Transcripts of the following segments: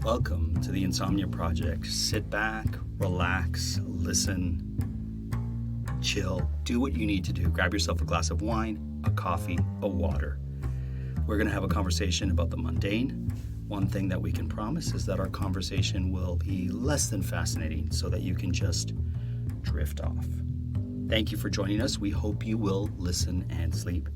Welcome to the Insomnia Project. Sit back, relax, listen, chill, do what you need to do. Grab yourself a glass of wine, a coffee, a water. We're going to have a conversation about the mundane. One thing that we can promise is that our conversation will be less than fascinating so that you can just drift off. Thank you for joining us. We hope you will listen and sleep.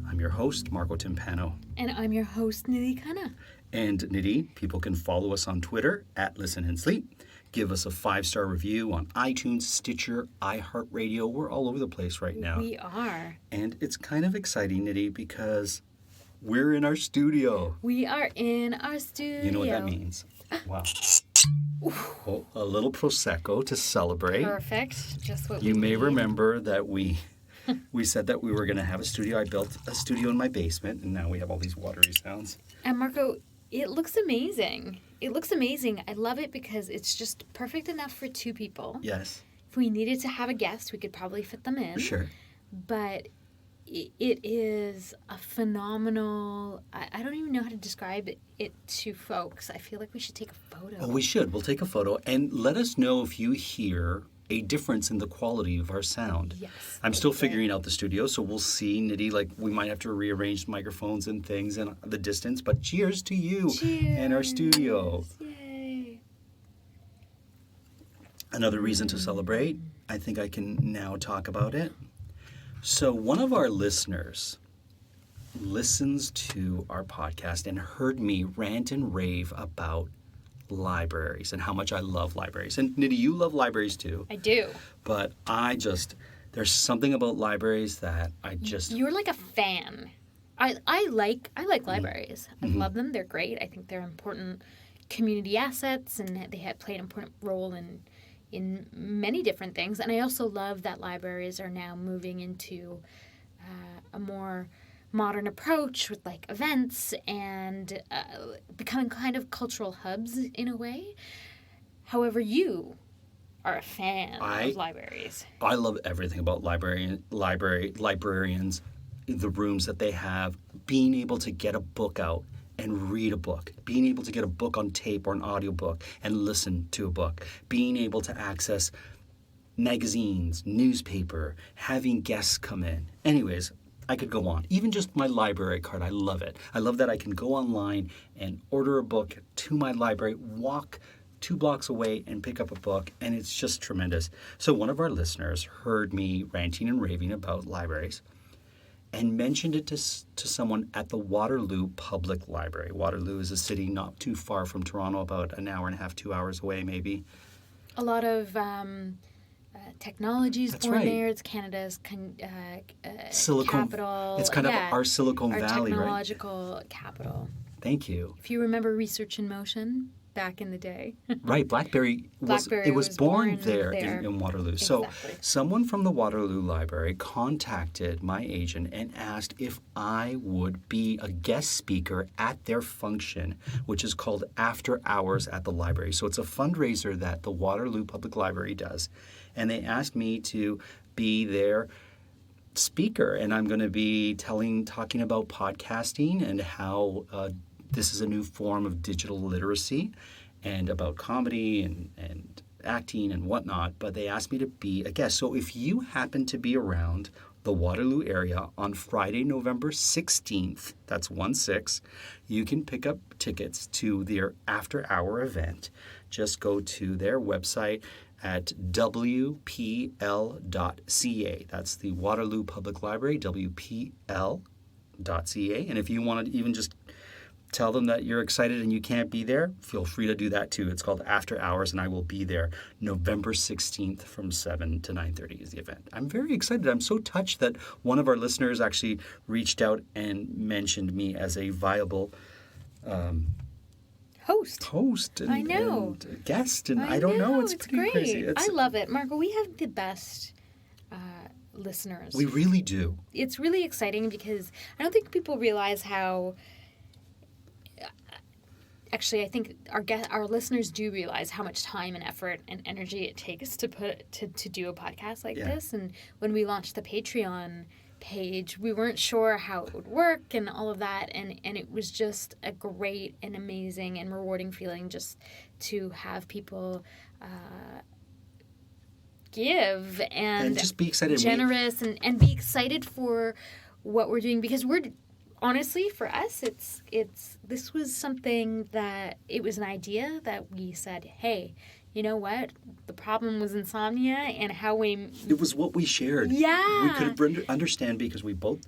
I'm your host, Marco Timpano. And I'm your host, Nidhi Khanna. And Nidhi, people can follow us on Twitter at Listen and Sleep. Give us a 5-star review on iTunes, Stitcher, iHeartRadio. We're all over the place right now. We are. And it's kind of exciting, Nidhi, because we're in our studio. We are in our studio. You know what that means? Wow. Well, a little Prosecco to celebrate. Perfect. Just what You we may need. remember that we said that we were going to have a studio. I built a studio in my basement, and now we have all these watery sounds. And Marco, it looks amazing. It looks amazing. I love it because it's just perfect enough for 2 people. Yes. If we needed to have a guest, we could probably fit them in. Sure. But it is a phenomenal... I don't even know how to describe it to folks. I feel like we should take a photo. Oh, we should. We'll take a photo and let us know if you hear a difference in the quality of our sound. Yes. I'm still figuring out the studio, so we'll see, Nidhi. Like, we might have to rearrange microphones and things and the distance, but cheers to you and our studio. Yay. Another reason to celebrate. I think I can now talk about it. So one of our listeners listens to our podcast and heard me rant and rave about libraries and how much I love libraries. And Nidhi, you love libraries too. I do. But there's something about libraries that I just... You're like a fan. I like libraries. I love them. They're great. I think they're important community assets, and they play an important role in many different things. And I also love that libraries are now moving into a more modern approach with like events and becoming kind of cultural hubs in a way. However, you are a fan of libraries. I love everything about librarians, the rooms that they have, being able to get a book out and read a book, being able to get a book on tape or an audiobook and listen to a book, being able to access magazines, newspaper, having guests come in. Anyways, I could go on. Even just my library card, I love it. I love that I can go online and order a book to my library, walk 2 blocks away and pick up a book, and it's just tremendous. So one of our listeners heard me ranting and raving about libraries and mentioned it to someone at the Waterloo Public Library. Waterloo is a city not too far from Toronto, about an hour and a half, 2 hours away maybe. A lot of technology is born right. there. It's Canada's Silicon capital. It's kind of our Silicon Valley, right? Our technological capital. Thank you. If you remember Research in Motion back in the day. Right, BlackBerry was born there. In Waterloo. Exactly. So someone from the Waterloo Library contacted my agent and asked if I would be a guest speaker at their function, which is called After Hours at the Library. So it's a fundraiser that the Waterloo Public Library does. And they asked me to be their speaker, and I'm going to be talking about podcasting and how this is a new form of digital literacy, and about comedy and acting and whatnot. But they asked me to be a guest. So if you happen to be around the Waterloo area on Friday, November 16th, that's 1-6, you can pick up tickets to their after-hour event. Just go to their website at wpl.ca. That's the Waterloo Public Library, wpl.ca. And if you want to even just tell them that you're excited and you can't be there, feel free to do that too. It's called After Hours, and I will be there November 16th from 7 to 9:30 is the event. I'm very excited. I'm so touched that one of our listeners actually reached out and mentioned me as a viable host and, I know. and guest, and I don't know. It's pretty great. crazy. I love it. Marco, we have the best listeners. We really do. It's really exciting because I don't think people realize how... Actually, I think our listeners do realize how much time and effort and energy it takes to do a podcast like this. And when we launched the Patreon page. We weren't sure how it would work and all of that, and it was just a great and amazing and rewarding feeling just to have people give and just be excited. generous and be excited for what we're doing, because we're honestly, for us, this was something that it was an idea that we said, hey, you know what? The problem was insomnia, and how we... It was what we shared. Yeah. We could understand, because we both,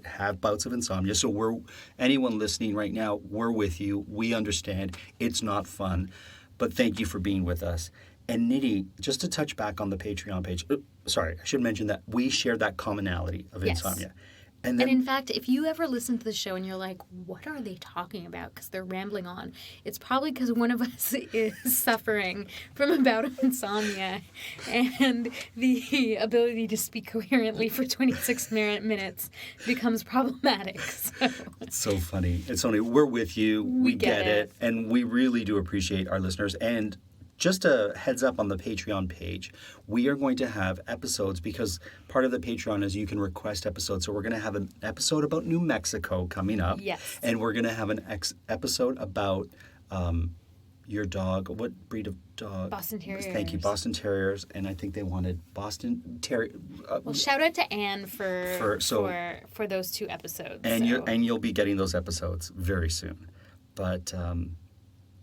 have bouts of insomnia. So anyone listening right now, we're with you. We understand. It's not fun. But thank you for being with us. And Nidhi, just to touch back on the Patreon page, sorry, I should mention that we share that commonality of insomnia. And in fact, if you ever listen to the show and you're like, what are they talking about? Because they're rambling on. It's probably because one of us is suffering from a bout of insomnia, and the ability to speak coherently for 26 minutes becomes problematic. So. It's so funny. We're with you. We get it. And we really do appreciate our listeners. And just a heads up on the Patreon page, we are going to have episodes, because part of the Patreon is you can request episodes. So we're going to have an episode about New Mexico coming up. Yes. And we're going to have an episode about your dog. What breed of dog? Boston Terriers. Thank you, Boston Terriers. And I think they wanted Boston Terrier. Well, shout out to Anne for those 2 episodes. And you'll be getting those episodes very soon. But...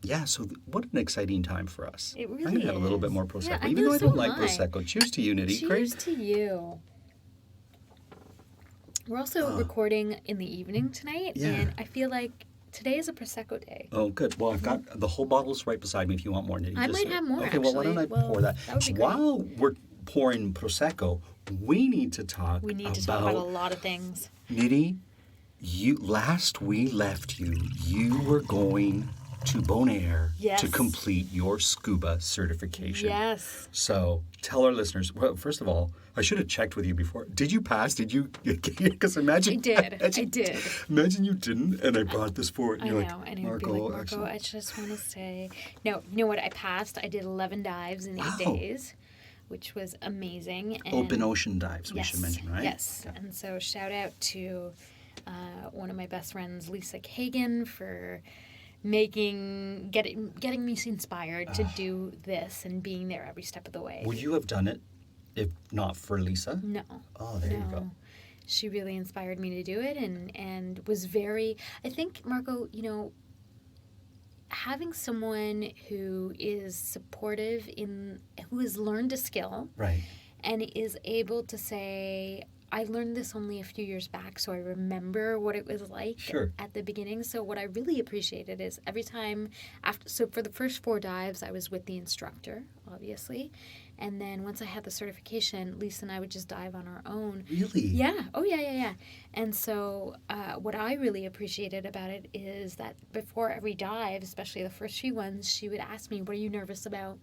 yeah, so what an exciting time for us. It really I'm going to have a little is. bit more Prosecco. Yeah, even though I so don't like am I. Prosecco. Cheers to you, Nidhi. Cheers to you. We're also recording in the evening tonight, and I feel like today is a Prosecco day. Oh, good. Well, I've got the whole bottles right beside me if you want more, Nidhi. I might have more, Okay, well, why don't I pour that? That would be great. While we're pouring Prosecco, we need to talk about a lot of things. Nidhi, last we left you were going to Bonaire to complete your Scuba certification. Yes. So tell our listeners, well, first of all, I should have checked with you before. Did you pass? Did you? Because imagine... I did. Imagine you didn't, and I brought this forward. And Marco, I just want to say... No, you know what? I passed. I did 11 dives in 8 days, which was amazing. And open ocean dives, we should mention, right? Yes. Yeah. And so shout out to one of my best friends, Lisa Kagan, for... getting me inspired to do this and being there every step of the way. Would you have done it if not for Lisa? No. Oh, there you go. She really inspired me to do it, and was very... I think, Marco, having someone who is supportive, who has learned a skill, right, and is able to say... I learned this only a few years back, so I remember what it was like at the beginning. So what I really appreciated is every time so for the first 4 dives, I was with the instructor, obviously. And then once I had the certification, Lisa and I would just dive on our own. Really? Yeah. Oh, yeah. And so what I really appreciated about it is that before every dive, especially the first few ones, she would ask me, what are you nervous about?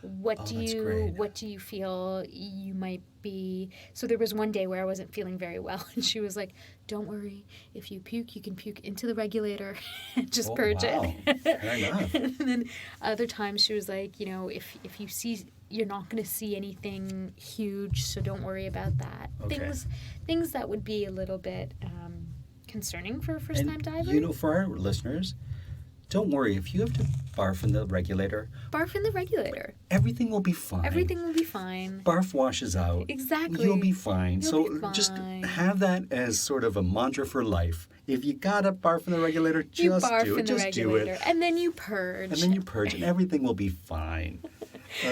What do you feel you might be? So there was one day where I wasn't feeling very well, and she was like, don't worry, if you puke, you can puke into the regulator and just purge it. Fair enough. And then other times she was like, if you see, you're not going to see anything huge, so don't worry about that. Okay. Things that would be a little bit concerning for a first-time diver. For our listeners, don't worry, if you have to barf in the regulator. Barf in the regulator. Everything will be fine. Everything will be fine. Barf washes out. Exactly. You'll be fine. Just have that as sort of a mantra for life. If you gotta barf in the regulator, just do it. And then you purge. And everything will be fine.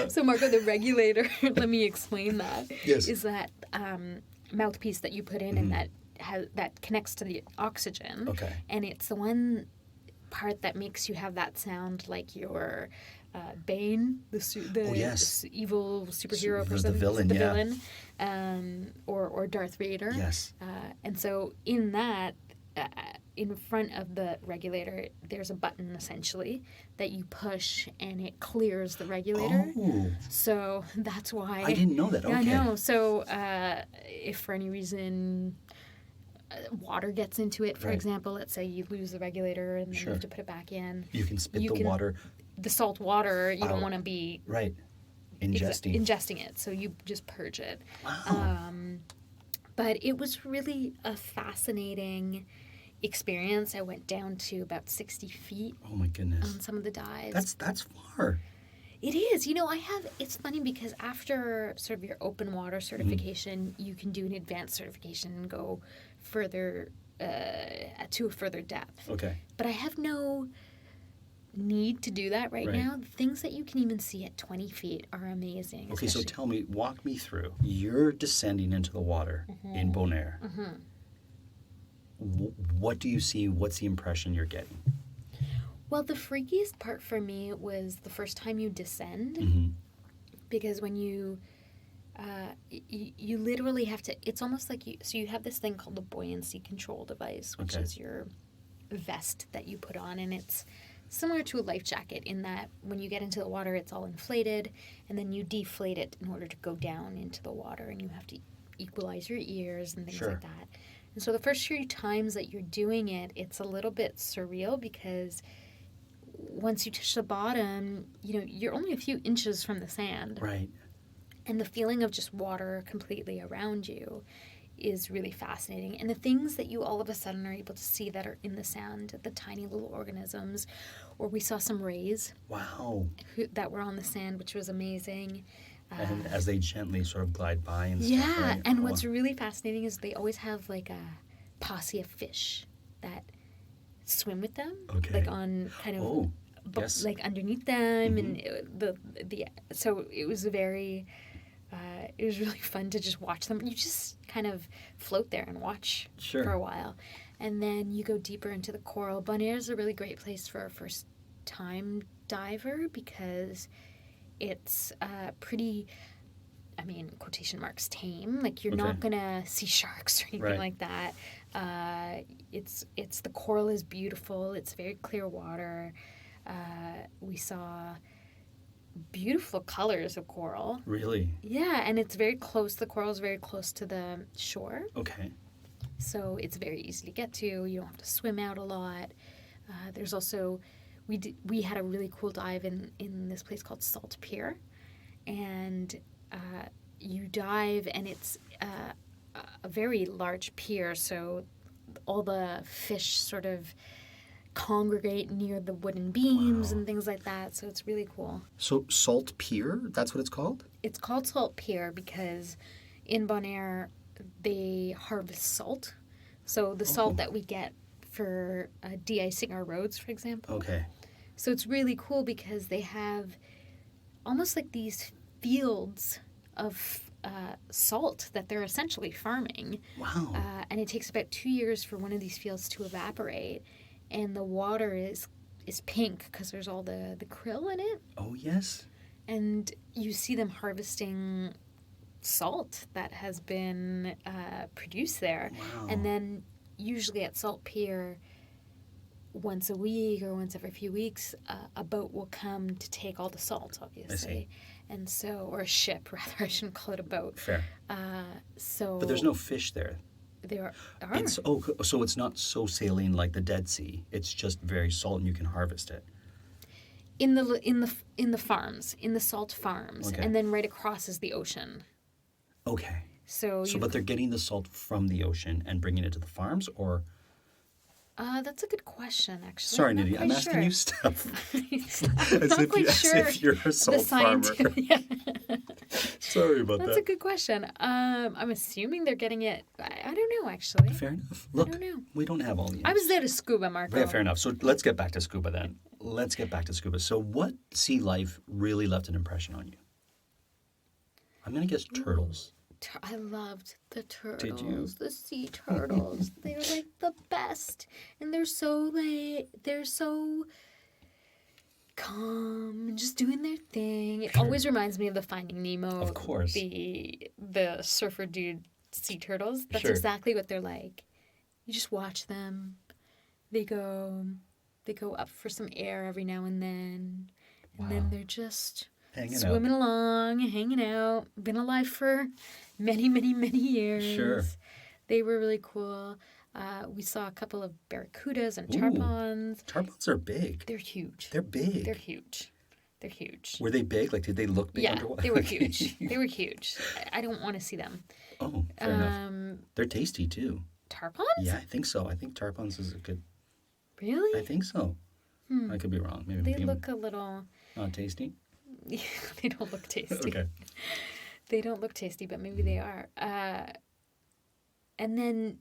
So, Marco, the regulator, let me explain that. Yes. Is that mouthpiece that you put in and that connects to the oxygen. Okay. And it's the one part that makes you have that sound like your Bane, the evil superhero person, the villain, or Darth Vader. Yes. And so in that, in front of the regulator, there's a button essentially that you push and it clears the regulator. Oh. So that's why I didn't know that. Okay. I know. So if for any reason water gets into it, for example, let's say you lose the regulator and then you have to put it back in. You can spit the water. The salt water, you don't want to be... Right. Ingesting it. So you just purge it. Wow. But it was really a fascinating experience. I went down to about 60 feet Oh my goodness. on some of the dives. That's far. It is. It's funny because after sort of your open water certification, you can do an advanced certification and go further, to a further depth. Okay. But I have no need to do that right now. The things that you can even see at 20 feet are amazing. Okay, so tell me, walk me through. You're descending into the water in Bonaire. What do you see? What's the impression you're getting? Well, the freakiest part for me was the first time you descend, because when you literally have to, it's almost like you have this thing called the buoyancy control device, which is your vest that you put on, and it's similar to a life jacket in that when you get into the water, it's all inflated, and then you deflate it in order to go down into the water, and you have to equalize your ears and things like that. And so the first few times that you're doing it, it's a little bit surreal because once you touch the bottom, you're only a few inches from the sand. Right. And the feeling of just water completely around you is really fascinating. And the things that you all of a sudden are able to see that are in the sand, the tiny little organisms, or we saw some rays. Wow. That were on the sand, which was amazing. And as they gently sort of glide by and stuff. Yeah, right? and what's really fascinating is they always have like a posse of fish that swim with them, like on kind of like underneath them, and so it was it was really fun to just watch them. You just kind of float there and watch for a while, and then you go deeper into the coral. Bonaire is a really great place for a first time diver because it's pretty, quotation marks, tame. Like you're not gonna see sharks or anything like that. It's the coral is beautiful. It's very clear water. We saw beautiful colors of coral. Really? Yeah, and it's very close. The coral is very close to the shore. Okay. So it's very easy to get to. You don't have to swim out a lot. There's also, we had a really cool dive in this place called Salt Pier, and you dive, and it's a very large pier, so all the fish sort of congregate near the wooden beams and things like that, so it's really cool. So Salt Pier, that's what it's called? It's called Salt Pier because in Bonaire they harvest salt. So the salt that we get for de-icing our roads, for example. Okay. So it's really cool because they have almost like these fields of salt that they're essentially farming. Wow. And it takes about 2 years for one of these fields to evaporate. And the water is pink because there's all the krill in it. Oh, yes. And you see them harvesting salt that has been produced there. Wow. And then usually at Salt Pier, once a week or once every few weeks, a boat will come to take all the salt, obviously. I see. And so, or a ship, rather. I shouldn't call it a boat. Fair. But there's no fish there. There are. So it's not so saline like the Dead Sea. It's just very salt, and you can harvest it. In the farms, in the salt farms, and then right across is the ocean. Okay. But they're getting the salt from the ocean and bringing it to the farms, or? That's a good question, actually. Sorry, Nidhi, I'm asking you stuff. As if you're a salt farmer. Sorry about that. That's a good question. I'm assuming they're getting it. I don't know, actually. Fair enough. Look, I don't know. We don't have all the answers. I was there to scuba, Marco. Yeah, fair enough. So let's get back to scuba then. So what sea life really left an impression on you? I'm going to guess turtles. I loved the turtles. Did you? The sea turtles. They're like the best. And they're so calm and just doing their thing. It always reminds me of the Finding Nemo. Of course. The surfer dude sea turtles. That's exactly what they're like. You just watch them. They go up for some air every now and then. And then they're just swimming along, hanging out. Been alive for many, many, many years. Sure. They were really cool. We saw a couple of barracudas and tarpons. Tarpons are big. They're huge. They're big. They're huge. They're huge. Were they big? Like, did they look big underwater? They were huge. They were huge. I don't want to see them. Oh, fair enough. They're tasty too. Tarpons? Yeah, I think so. I think tarpons is a good. Really? I think so. I could be wrong. Maybe They look a little... not tasty. They don't look tasty. Okay. They don't look tasty, but maybe they are. And then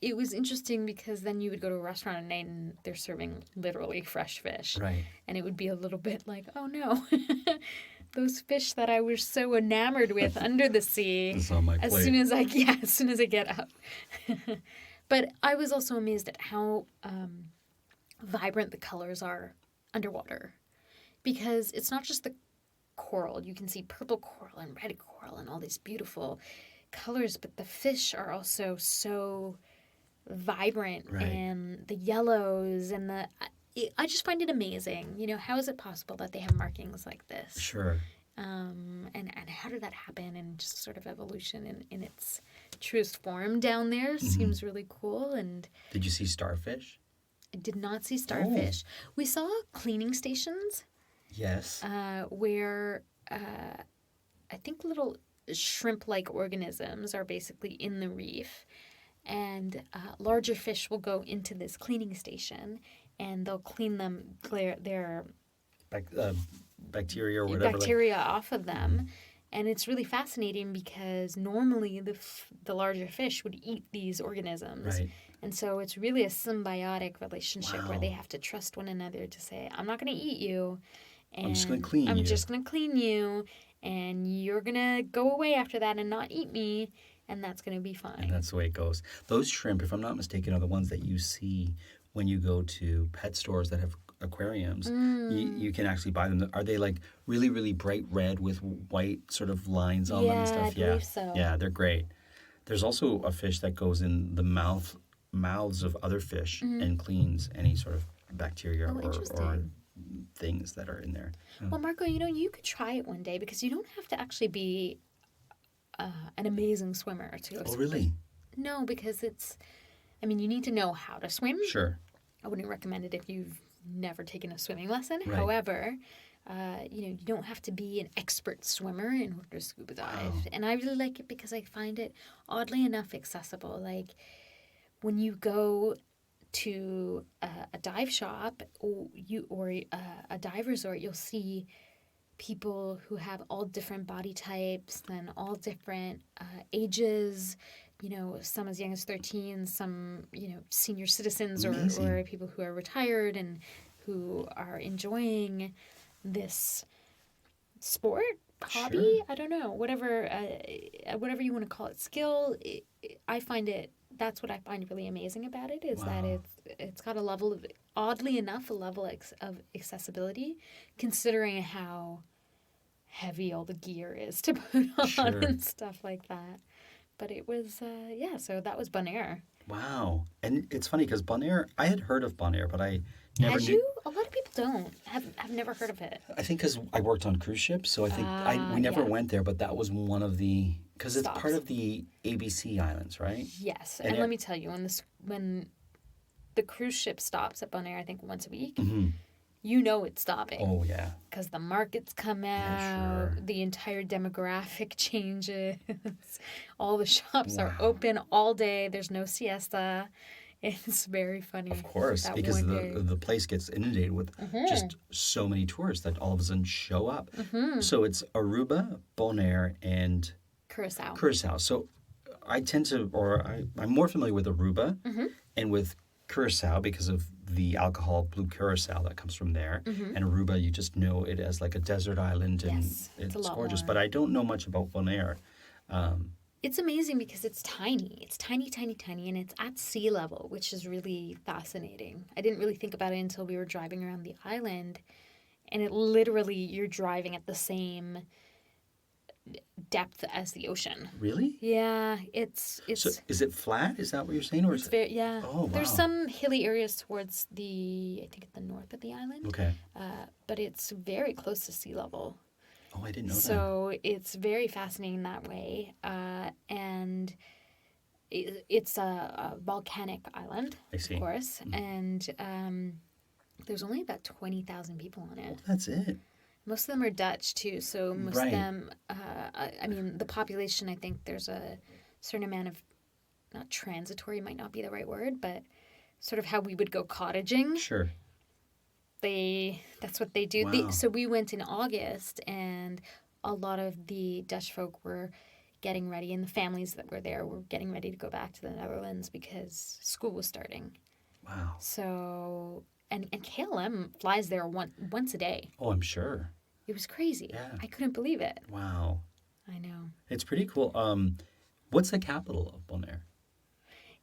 it was interesting because then you would go to a restaurant at night and they're serving literally fresh fish. Right. And it would be a little bit like, oh no, those fish that I was so enamored with under the sea. It's on my plate. As soon as I get up. But I was also amazed at how vibrant the colors are underwater. Because it's not just the coral. You can see purple coral and red coral and all these beautiful colors, but the fish are also so vibrant, right. and the yellows and I just find it amazing. You know, how is it possible that they have markings like this? Sure. And how did that happen? And just sort of evolution in its truest form down there seems really cool. And did you see starfish? I did not see starfish. Oh. We saw cleaning stations. Yes. Where I think little shrimp-like organisms are basically in the reef, and larger fish will go into this cleaning station, and they'll clean their bacteria or whatever. Bacteria off of them. And it's really fascinating because normally the larger fish would eat these organisms. Right. And so it's really a symbiotic relationship where they have to trust one another to say, I'm not going to eat you. And I'm just going to clean you. I'm just going to clean you. And you're going to go away after that and not eat me. And that's going to be fine. And that's the way it goes. Those shrimp, if I'm not mistaken, are the ones that you see when you go to pet stores that have aquariums. You can actually buy them. Are they like really, really bright red with white sort of lines on them and stuff? I believe so. Yeah, they're great. There's also a fish that goes in the mouths of other fish and cleans any sort of bacteria or things that are in there. Well, Marco, you could try it one day because you don't have to actually be an amazing swimmer to go swimming. Oh, really? No, because you need to know how to swim. Sure. I wouldn't recommend it if you've never taken a swimming lesson. Right. However, you don't have to be an expert swimmer in order to scuba dive. Wow. And I really like it because I find it oddly enough accessible. Like when you go to a dive shop or a dive resort, you'll see people who have all different body types and all different ages. Some as young as 13, some, senior citizens or people who are retired and who are enjoying this sport, hobby, Sure. I don't know, whatever you want to call it, skill. That's what I find really amazing about it is that it's got oddly enough, a level of accessibility, considering how heavy all the gear is to put on and stuff like that. But it was, so that was Bonaire. Wow. And it's funny because Bonaire, I had heard of Bonaire, but I never knew. You? A lot of people don't. Have never heard of it. I think because I worked on cruise ships, so I think we never went there, but that was one of the, because it's part of the ABC Islands, right? Yes. And let me tell you, when the cruise ship stops at Bonaire, I think once a week, it's stopping. Oh, yeah. Because the markets come out, the entire demographic changes, all the shops are open all day, there's no siesta. It's very funny. Of course, because the place gets inundated with just so many tourists that all of a sudden show up. So it's Aruba, Bonaire, and Curacao. So I'm more familiar with Aruba and with Curacao because of the alcohol blue curacao that comes from there. And Aruba, you just know it as like a desert island and it's gorgeous. But I don't know much about Bonaire. It's amazing because it's tiny. It's tiny, tiny, tiny, and it's at sea level, which is really fascinating. I didn't really think about it until we were driving around the island, and you're driving at the same depth as the ocean. Really? Yeah, it's. So is it flat? Is that what you're saying, or is it? Yeah. Oh, wow. There's some hilly areas towards at the north of the island. Okay. But it's very close to sea level. Oh, I didn't know that. So it's very fascinating that way. And it's a volcanic island, of course. And there's only about 20,000 people on it. Oh, that's it. Most of them are Dutch, too. So most of them, the population, I think there's certain amount of, not transitory might not be the right word, but sort of how we would go cottaging. Sure. That's what they do. Wow. So we went in August, and a lot of the Dutch folk were getting ready, and the families that were there were getting ready to go back to the Netherlands because school was starting. Wow. So, and KLM flies there once a day. Oh, I'm sure. It was crazy. Yeah. I couldn't believe it. Wow. I know. It's pretty cool. What's the capital of Bonaire?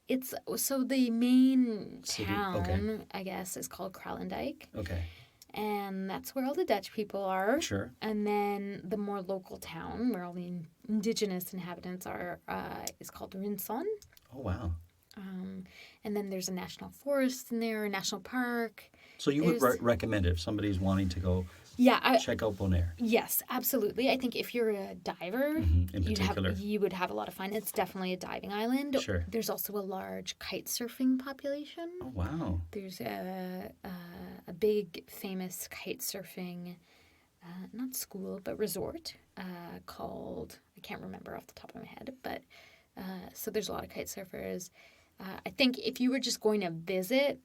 It's so the main City? town, Okay. I guess, is called Kralendijk. Okay. And that's where all the Dutch people are. Sure. And then the more local town, where all the indigenous inhabitants are, is called Rinson. Oh, wow. And then there's a national forest in there, a national park. So you would recommend it if somebody's wanting to go check out Bonaire? Yes, absolutely. I think if you're a diver, In particular. you would have a lot of fun. It's definitely a diving island. Sure. There's also a large kite surfing population. Oh, wow. There's a big famous kite surfing, not school, but resort called, I can't remember off the top of my head, but so there's a lot of kite surfers. I think if you were just going to visit,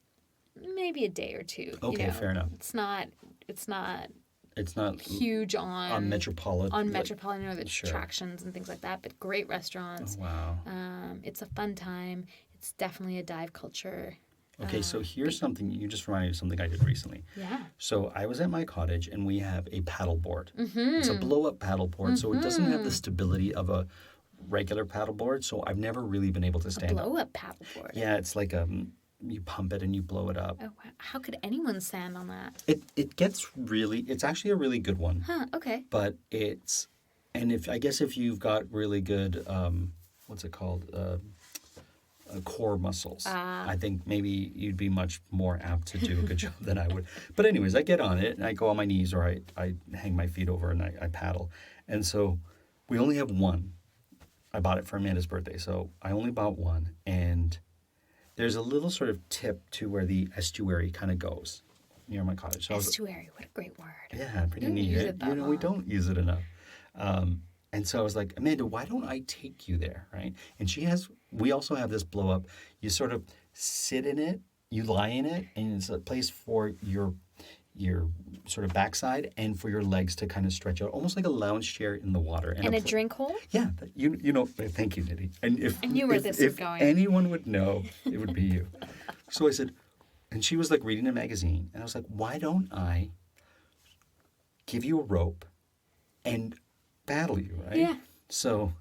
maybe a day or two. Okay, fair enough. It's not It's not huge on metropolitan. metropolitan or the Sure. attractions and things like that, but great restaurants. Oh, wow. It's a fun time. It's definitely a dive culture. Okay, so here's something, you just reminded me of something I did recently. Yeah. So I was at my cottage and we have a paddleboard. Mm-hmm. It's a blow-up paddleboard, so it doesn't have the stability of a regular paddleboard, so I've never really been able to stand up. Blow-up paddleboard. Yeah, it's like you pump it and you blow it up. Oh, wow. How could anyone stand on that? It gets really, it's actually a really good one. Huh, okay. But and if you've got really good, what's it called? Core muscles. I think maybe you'd be much more apt to do a good job than I would. But anyways, I get on it and I go on my knees or I hang my feet over and I paddle. And so we only have one. I bought it for Amanda's birthday, so I only bought one. And there's a little sort of tip to where the estuary kind of goes near my cottage. So Estuary, what a great word. yeah, pretty Don't neat. use Right? it that We long. don't use it enough. And so I was like, Amanda, why don't I take you there, right? And we also have this blow up. You sort of sit in it, you lie in it, and it's a place for your sort of backside and for your legs to kind of stretch out, almost like a lounge chair in the water. And a drink hole? Yeah, you know. Thank you, Nidhi. And I knew where this was going. If anyone would know, it would be you. So I said, and she was like reading a magazine, and I was like, why don't I give you a rope and paddle you, right? Yeah. So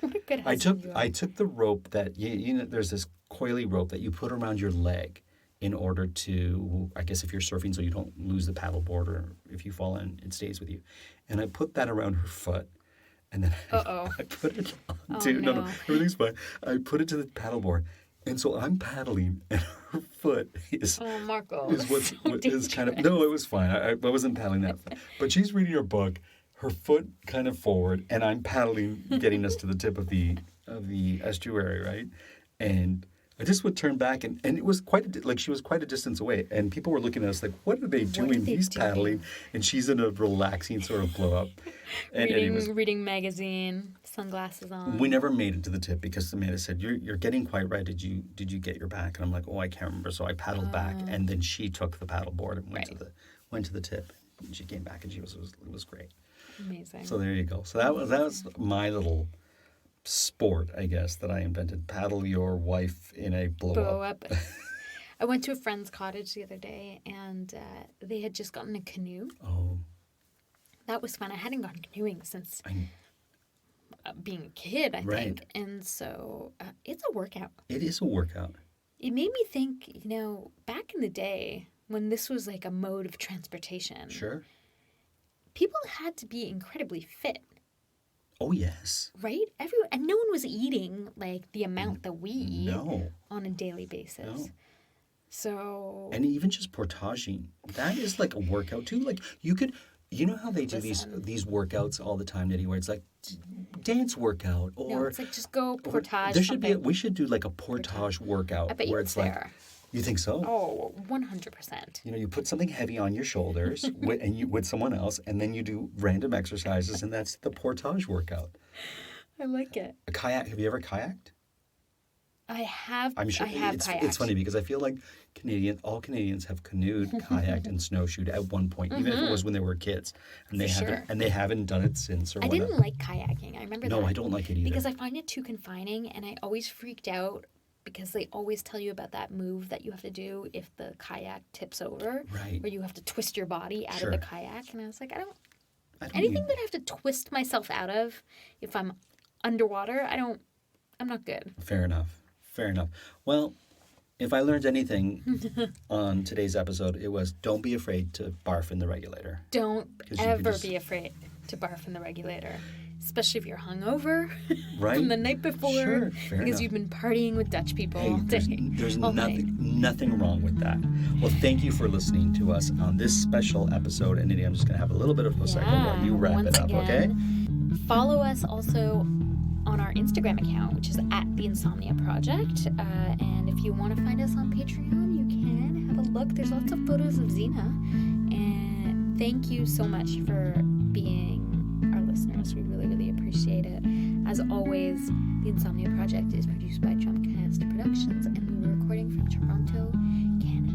What a good I husband you are. took the rope that you know. There's this coily rope that you put around your leg in order to, I guess, if you're surfing, so you don't lose the paddleboard, or if you fall in, it stays with you. And I put that around her foot, and then Uh-oh. I put it Oh, onto no, no. everything's fine. I put it to the paddleboard, and so I'm paddling, and her foot is. Oh, Marco. Is that's so what is kind of dangerous. no, it was fine. I wasn't paddling that fast. But she's reading her book, her foot kind of forward, and I'm paddling, getting us to the tip of the estuary, right? And I just would turn back, and it was she was quite a distance away, and people were looking at us like, "What are they doing? they He's doing?" paddling, and she's in a relaxing sort of blow up." And anyways, reading magazine, sunglasses on. we never made it to the tip because Amanda said, "You're getting quite right. Did you get your back?" And I'm like, "Oh, I can't remember." So I paddled back, and then she took the paddleboard and went to the tip. And she came back, and it was great. Amazing. So there you go. So that was my little sport, I guess, that I invented. Paddle your wife in a blow up. I went to a friend's cottage the other day, and they had just gotten a canoe. Oh, That was fun. I hadn't gone canoeing since I being a kid, I Right. think. And so it's a workout. It is a workout. It made me think, back in the day when this was like a mode of transportation, Sure. people had to be incredibly fit, Oh, yes. right? And no one was eating like the amount that we eat No. on a daily basis. No. So And even just portaging, that is like a workout too. Like you know how they do Listen. these workouts all the time, Nitty, where it's like dance workout no, or it's like just go or portage there should be something. we should do like a portage workout I bet you where it's it's like there. you think so? Oh, 100%. You put something heavy on your shoulders with someone else, and then you do random exercises, and that's the portage workout. I like it. A kayak. Have you ever kayaked? I have. I'm sure I have it's kayaked. funny because I feel like all Canadians have canoed, kayaked, and snowshoed at one point, even if it was when they were kids, and they haven't done it since or I whatever. didn't like kayaking. I remember that. No, I don't like it either. Because I find it too confining, and I always freaked out because they always tell you about that move that you have to do if the kayak tips over, Right. where you have to twist your body out Sure. of the kayak, and I was like, I don't need- that I have to twist myself out of if I'm underwater. I'm not good. Fair enough. Well, if I learned anything on today's episode, it was don't be afraid to barf in the regulator. Don't Because you can ever just- be afraid to barf in the regulator, especially if you're hungover Right. from the night before, Sure, fair because enough. you've been partying with Dutch people Hey, all day. there's all night. nothing wrong with that. Well, thank you for listening to us on this special episode. And Nidhi, I'm just going to have a little bit of a second while you wrap once it up, okay? again, follow us also on our Instagram account, which is at the Insomnia Project. And if you want to find us on Patreon, you can have a look. There's lots of photos of Xena. And thank you so much for being our listeners. We really, really appreciate it. As always, the Insomnia Project is produced by Drumcast Productions, and we were recording from Toronto, Canada.